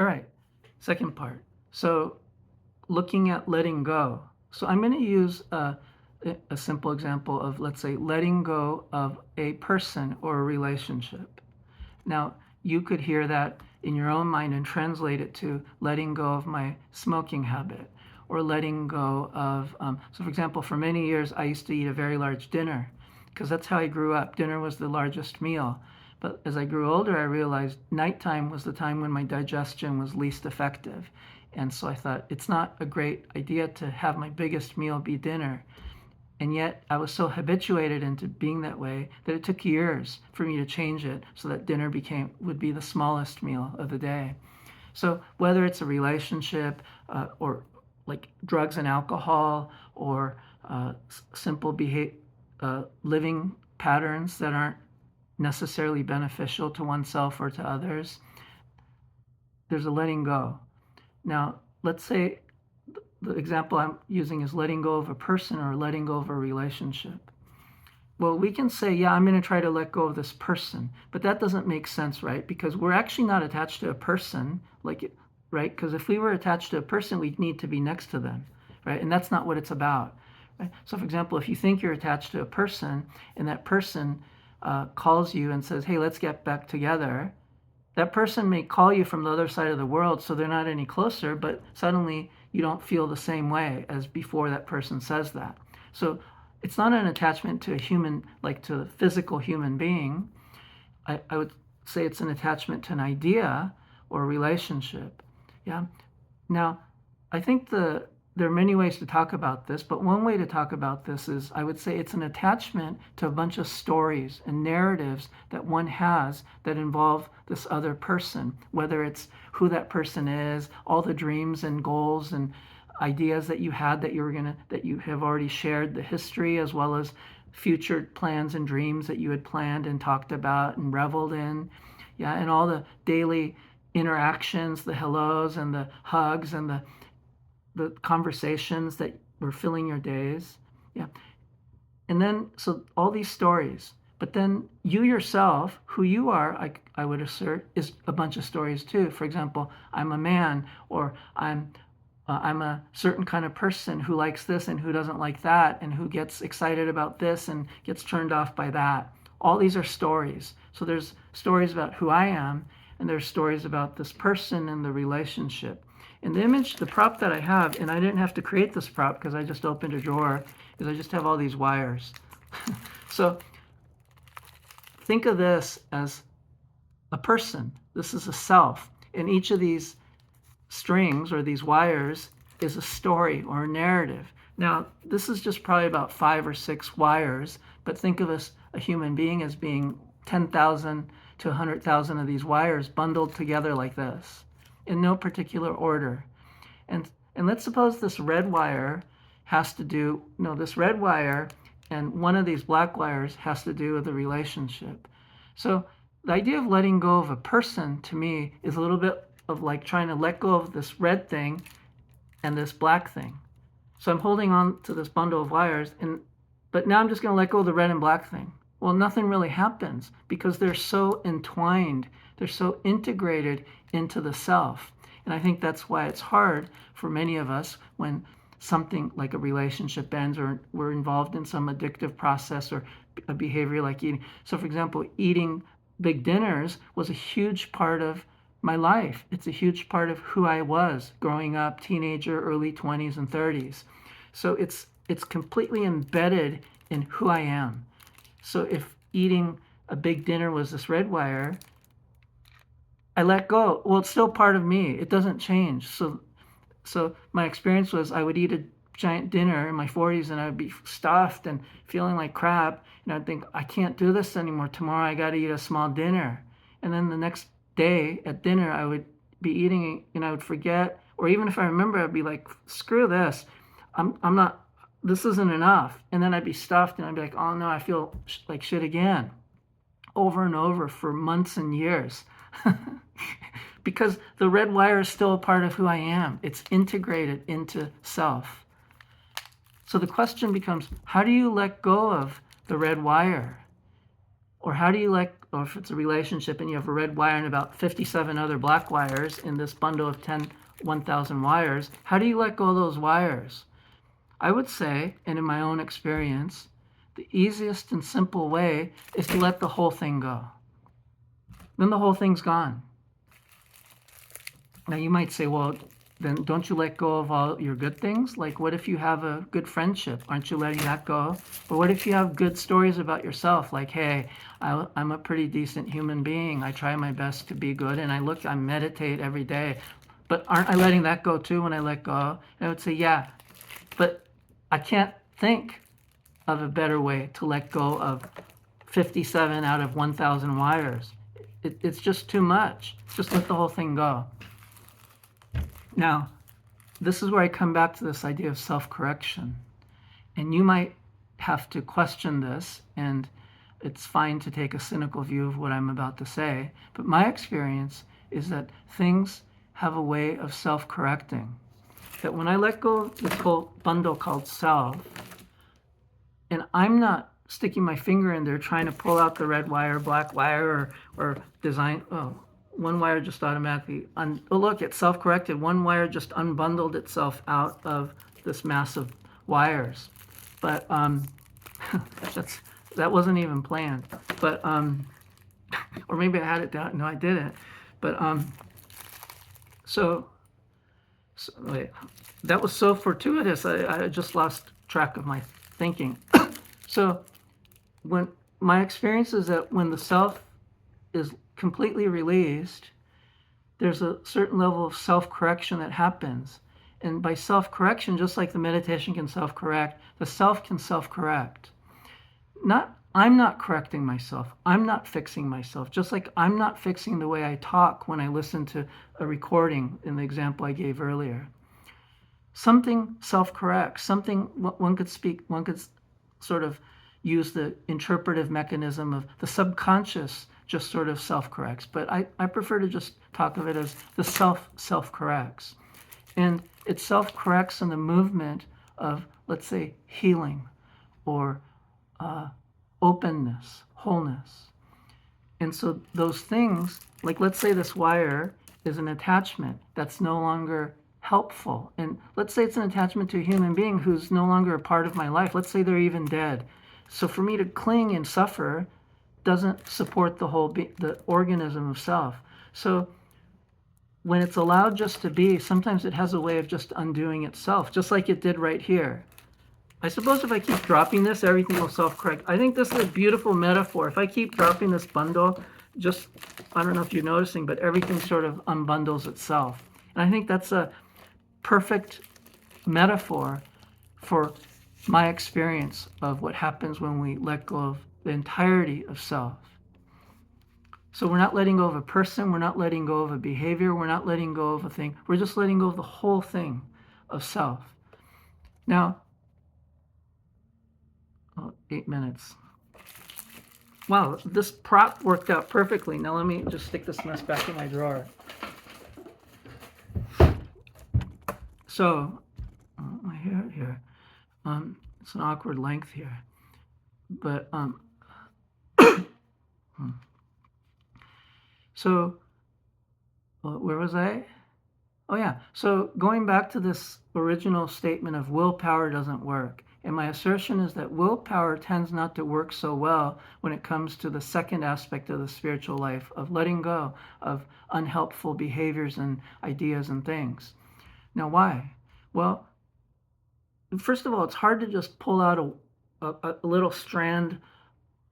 All right, second part. So looking at letting go. So I'm going to use a simple example of, let's say, letting go of a person or a relationship. Now, you could hear that in your own mind and translate it to letting go of my smoking habit or letting go of, so for example, for many years, I used to eat a very large dinner because that's how I grew up. Dinner was the largest meal. But as I grew older, I realized nighttime was the time when my digestion was least effective. And so I thought it's not a great idea to have my biggest meal be dinner. And yet I was so habituated into being that way that it took years for me to change it so that dinner would be the smallest meal of the day. So whether it's a relationship or like drugs and alcohol or simple living patterns that aren't necessarily beneficial to oneself or to others, there's a letting go. Now, let's say the example I'm using is letting go of a person or letting go of a relationship. Well, we can say, yeah, I'm going to try to let go of this person, but that doesn't make sense, right? Because we're actually not attached to a person, right? Because if we were attached to a person, we'd need to be next to them, right? And that's not what it's about, right? So, for example, if you think you're attached to a person and that person calls you and says, hey, let's get back together, that person may call you from the other side of the world, so they're not any closer, but suddenly you don't feel the same way as before that person says that. So it's not an attachment to a human, like to a physical human being. I would say it's an attachment to an idea or a relationship. Yeah. Now, I think there are many ways to talk about this, but one way to talk about this is I would say it's an attachment to a bunch of stories and narratives that one has that involve this other person, whether it's who that person is, all the dreams and goals and ideas that you had that you have already shared, the history as well as future plans and dreams that you had planned and talked about and reveled in. Yeah, and all the daily interactions, the hellos and the hugs and the conversations that were filling your days. Yeah. And then, so all these stories, but then you yourself, who you are, I would assert, is a bunch of stories too. For example, I'm a man, or I'm a certain kind of person who likes this and who doesn't like that, and who gets excited about this and gets turned off by that. All these are stories. So there's stories about who I am, and there's stories about this person and the relationship. And the image, the prop that I have, and I didn't have to create this prop because I just opened a drawer, is I just have all these wires. So think of this as a person. This is a self. And each of these strings or these wires is a story or a narrative. Now, this is just probably about 5 or 6 wires, but think of a human being as being 10,000 to 100,000 of these wires bundled together like this, in no particular order. And let's suppose this red wire this red wire and one of these black wires has to do with a relationship. So the idea of letting go of a person to me is a little bit of like trying to let go of this red thing and this black thing. So I'm holding on to this bundle of wires, but now I'm just going to let go of the red and black thing. Well, nothing really happens because they're so entwined, they're so integrated into the self. And I think that's why it's hard for many of us when something like a relationship ends or we're involved in some addictive process or a behavior like eating. So, for example, eating big dinners was a huge part of my life. It's a huge part of who I was growing up, teenager, early 20s and 30s. So it's completely embedded in who I am. So if eating a big dinner was this red wire, I let go. Well, it's still part of me. It doesn't change. So my experience was I would eat a giant dinner in my 40s and I would be stuffed and feeling like crap. And I'd think, I can't do this anymore. Tomorrow I got to eat a small dinner. And then the next day at dinner, I would be eating and I would forget. Or even if I remember, I'd be like, screw this. I'm not, this isn't enough. And then I'd be stuffed and I'd be like, oh no, I feel like shit again. Over and over for months and years. Because the red wire is still a part of who I am. It's integrated into self. So the question becomes, how do you let go of the red wire? Or how do you let or if it's a relationship and you have a red wire and about 57 other black wires in this bundle of 1,000 wires, how do you let go of those wires? I would say, and in my own experience, the easiest and simple way is to let the whole thing go. Then the whole thing's gone. Now you might say, well, then don't you let go of all your good things? Like, what if you have a good friendship? Aren't you letting that go? But what if you have good stories about yourself? Like, hey, I'm a pretty decent human being. I try my best to be good, and I meditate every day. But aren't I letting that go too when I let go? And I would say, yeah, but I can't think of a better way to let go of 57 out of 1,000 wires. It's just too much. Just let the whole thing go. Now, this is where I come back to this idea of self-correction. And you might have to question this, and it's fine to take a cynical view of what I'm about to say. But my experience is that things have a way of self-correcting. That when I let go of this whole bundle called self, and I'm not sticking my finger in there trying to pull out the red wire, black wire, or design, one wire just automatically, oh look, it's self-corrected. One wire just unbundled itself out of this mass of wires. But that wasn't even planned. But, or maybe I had it down. No, I didn't. But, so wait, that was so fortuitous. I just lost track of my thinking. So when my experience is that when the self is completely released, there's a certain level of self-correction that happens. And by self-correction, just like the meditation can self-correct, the self can self-correct. I'm not correcting myself. I'm not fixing myself. Just like I'm not fixing the way I talk when I listen to a recording in the example I gave earlier. Something self-corrects. Something one could sort of use the interpretive mechanism of the subconscious just sort of self-corrects. But I prefer to just talk of it as the self-corrects. And it self-corrects in the movement of, let's say, healing or openness, wholeness. And so those things, like let's say this wire is an attachment that's no longer helpful. And let's say it's an attachment to a human being who's no longer a part of my life. Let's say they're even dead. So for me to cling and suffer doesn't support the organism of self. So when it's allowed just to be, sometimes it has a way of just undoing itself, just like it did right here. I suppose if I keep dropping this, everything will self-correct. I think this is a beautiful metaphor. If I keep dropping this bundle, I don't know if you're noticing, but everything sort of unbundles itself. And I think that's a perfect metaphor for my experience of what happens when we let go of the entirety of self. So we're not letting go of a person, we're not letting go of a behavior, we're not letting go of a thing, we're just letting go of the whole thing of self. Now, 8 minutes. Wow, this prop worked out perfectly. Now let me just stick this mess back in my drawer. So, my hair here, it's an awkward length here, but so where was I? Oh yeah, so going back to this original statement of willpower doesn't work. And my assertion is that willpower tends not to work so well when it comes to the second aspect of the spiritual life, of letting go of unhelpful behaviors and ideas and things. Now, why? Well, first of all, it's hard to just pull out a little strand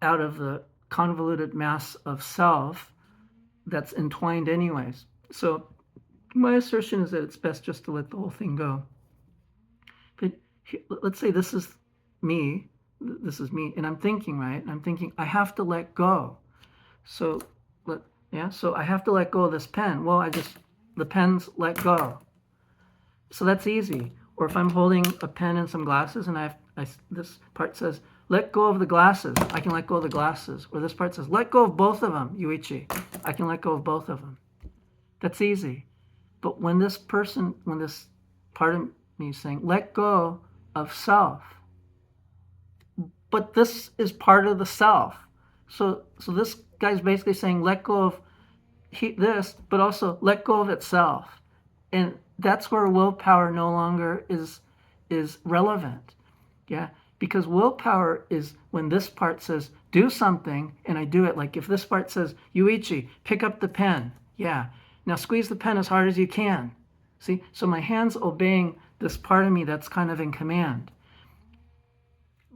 out of the convoluted mass of self that's entwined anyways. So my assertion is that it's best just to let the whole thing go. But let's say this is me, and I'm thinking, right? I'm thinking, I have to let go. So, so I have to let go of this pen. Well, the pen's let go. So that's easy. Or if I'm holding a pen and some glasses, and this part says, let go of the glasses, I can let go of the glasses. Or this part says, let go of both of them, Yuichi. I can let go of both of them. That's easy. But when this part of me is saying, let go of self, but this is part of the self. So this guy's basically saying let go of this, but also let go of itself. And that's where willpower no longer is relevant. Yeah, because willpower is when this part says do something and I do it. Like if this part says Yuichi, pick up the pen. Yeah, now squeeze the pen as hard as you can. See, so my hand's obeying this part of me that's kind of in command.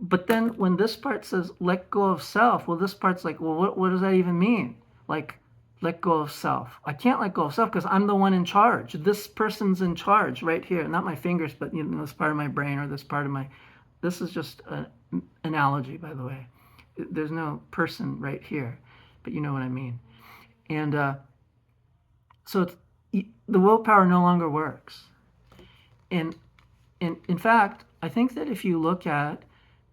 But then when this part says let go of self, well, this part's like, well, what does that even mean? Like, let go of self. I can't let go of self because I'm the one in charge. This person's in charge right here. Not my fingers, but this part of my brain or this part of my. This is just an analogy, by the way. There's no person right here, but you know what I mean. And so the willpower no longer works. And in fact, I think that if you look at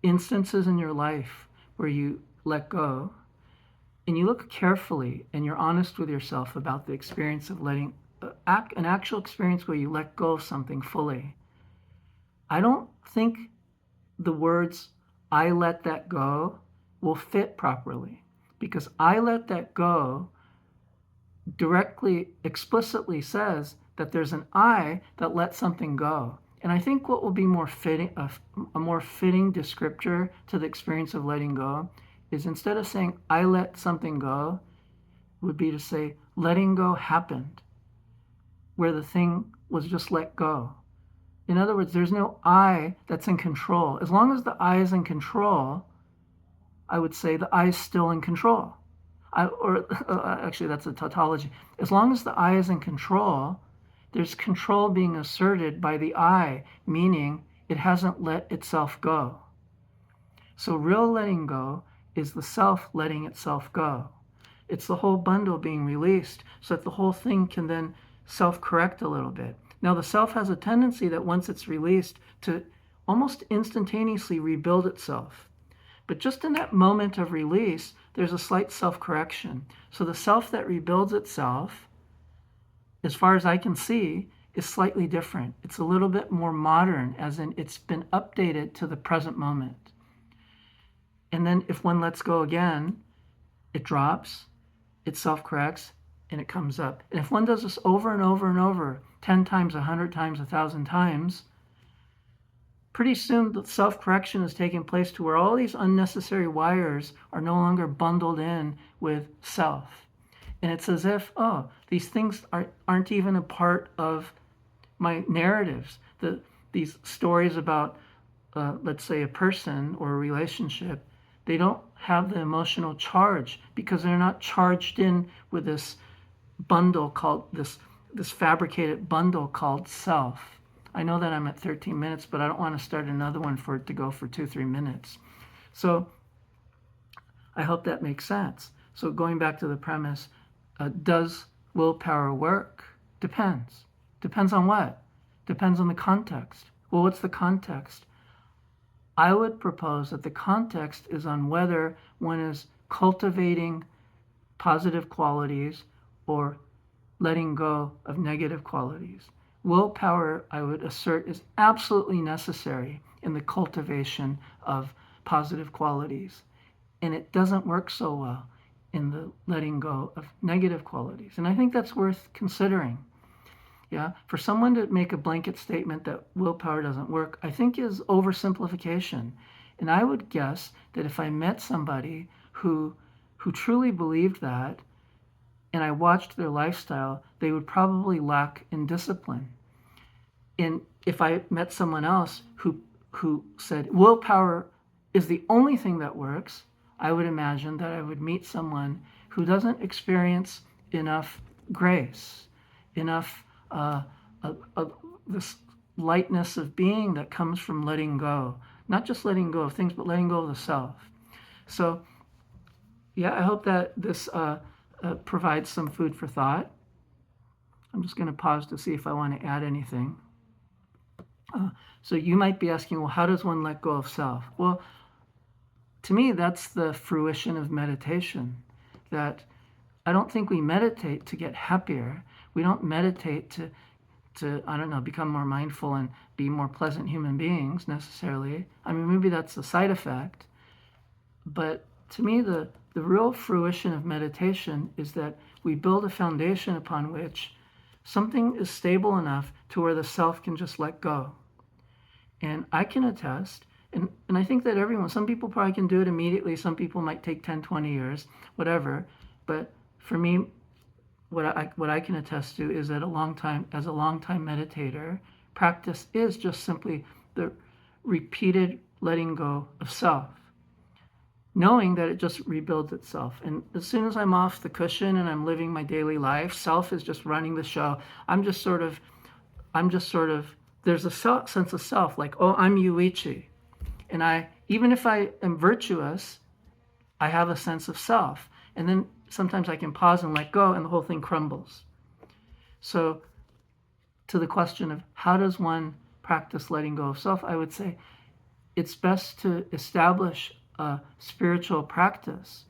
instances in your life where you let go, and you look carefully and you're honest with yourself about the experience of letting an actual experience where you let go of something fully, I don't think the words I let that go will fit properly, because I let that go directly, explicitly says that there's an I that let something go. And I think what will be more fitting, a more fitting descriptor to the experience of letting go is, instead of saying I let something go, would be to say letting go happened, where the thing was just let go. In other words, there's no I that's in control. As long as the I is in control, I would say the I is still in control. Actually, that's a tautology. As long as the I is in control, there's control being asserted by the I, meaning it hasn't let itself go. So real letting go is the self letting itself go. It's the whole bundle being released so that the whole thing can then self-correct a little bit. Now, the self has a tendency that once it's released to almost instantaneously rebuild itself. But just in that moment of release, there's a slight self-correction. So the self that rebuilds itself, as far as I can see, is slightly different. It's a little bit more modern, as in it's been updated to the present moment. And then if one lets go again, it drops, it self-corrects, and it comes up. And if one does this over and over and over, 10 times, 100 times, 1,000 times, pretty soon the self-correction is taking place to where all these unnecessary wires are no longer bundled in with self. And it's as if, oh, these things aren't even a part of my narratives. These stories about, let's say, a person or a relationship, they don't have the emotional charge because they're not charged in with this bundle called, this fabricated bundle called self. I know that I'm at 13 minutes, but I don't want to start another one for it to go for 2-3 minutes. So I hope that makes sense. So going back to the premise, does willpower work? Depends. Depends on what? Depends on the context. Well, what's the context? I would propose that the context is on whether one is cultivating positive qualities or letting go of negative qualities. Willpower, I would assert, is absolutely necessary in the cultivation of positive qualities. And it doesn't work so well in the letting go of negative qualities. And I think that's worth considering. Yeah, for someone to make a blanket statement that willpower doesn't work, I think is oversimplification. And I would guess that if I met somebody who truly believed that, and I watched their lifestyle, they would probably lack in discipline. And if I met someone else who said willpower is the only thing that works, I would imagine that I would meet someone who doesn't experience enough grace, enough this lightness of being that comes from letting go. Not just letting go of things, but letting go of the self. So, yeah, I hope that this provides some food for thought. I'm just going to pause to see if I want to add anything. So you might be asking, well, how does one let go of self? Well, to me, that's the fruition of meditation. That I don't think we meditate to get happier. We don't meditate to I don't know, become more mindful and be more pleasant human beings necessarily. I mean, maybe that's a side effect. But to me, the the real fruition of meditation is that we build a foundation upon which something is stable enough to where the self can just let go. And I can attest, and I think that some people probably can do it immediately. Some people might take 10, 20 years, whatever. But for me, what I can attest to is that as a long time meditator, practice is just simply the repeated letting go of self, knowing that it just rebuilds itself. And as soon as I'm off the cushion and I'm living my daily life, self is just running the show. I'm just sort of, there's a sense of self, like, oh, I'm Yuichi. And even if I am virtuous, I have a sense of self. And then sometimes I can pause and let go, and the whole thing crumbles. So to the question of how does one practice letting go of self, I would say it's best to establish a spiritual practice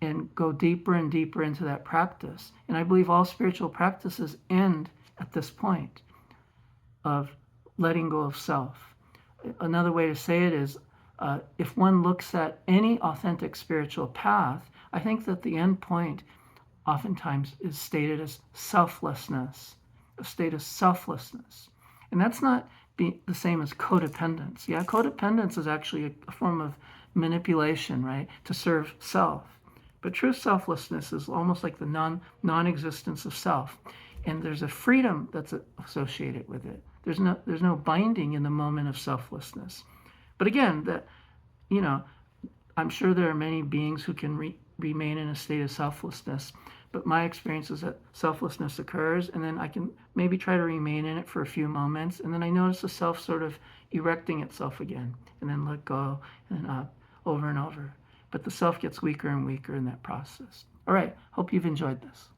and go deeper and deeper into that practice. And I believe all spiritual practices end at this point of letting go of self. Another way to say it is, if one looks at any authentic spiritual path, I think that the end point oftentimes is stated as selflessness, a state of selflessness. And that's not the same as codependence. Yeah, codependence is actually a form of manipulation, right, to serve self. But true selflessness is almost like the non-existence of self. And there's a freedom that's associated with it. There's no binding in the moment of selflessness. But again, I'm sure there are many beings who can remain in a state of selflessness. But my experience is that selflessness occurs, and then I can maybe try to remain in it for a few moments, and then I notice the self sort of erecting itself again, and then let go, and up, over and over. But the self gets weaker and weaker in that process. All right, hope you've enjoyed this.